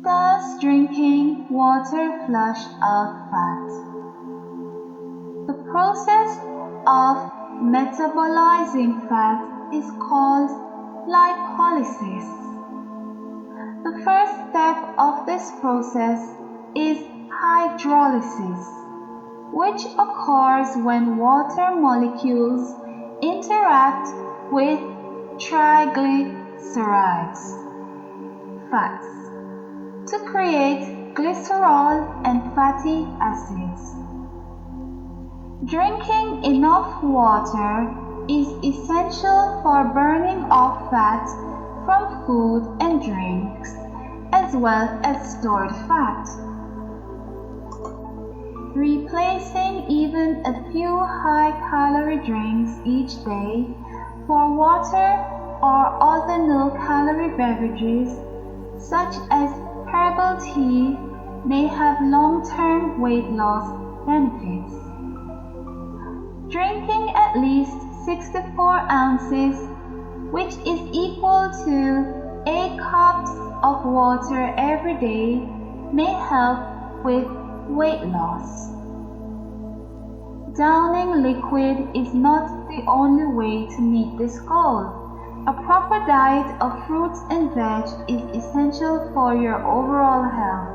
Thus drinking water flushed out fat. The process of metabolizing fat is called lipolysis. The first step of this process is hydrolysis, which occurs when water molecules interact with triglycerides, fats, to create glycerol and fatty acids. Drinking enough water is essential for burning off fat from food and drinks, as well as stored fat. Replacing even a few high-calorie drinks each day for water or other low-calorie beverages, such as herbal tea, may have long-term weight loss benefits. Drinking at least 64 ounces, which is equal to 8 cups of water every day, may help with weight loss. Downing liquid is not the only way to meet this goal. A proper diet of fruits and veg is essential for your overall health.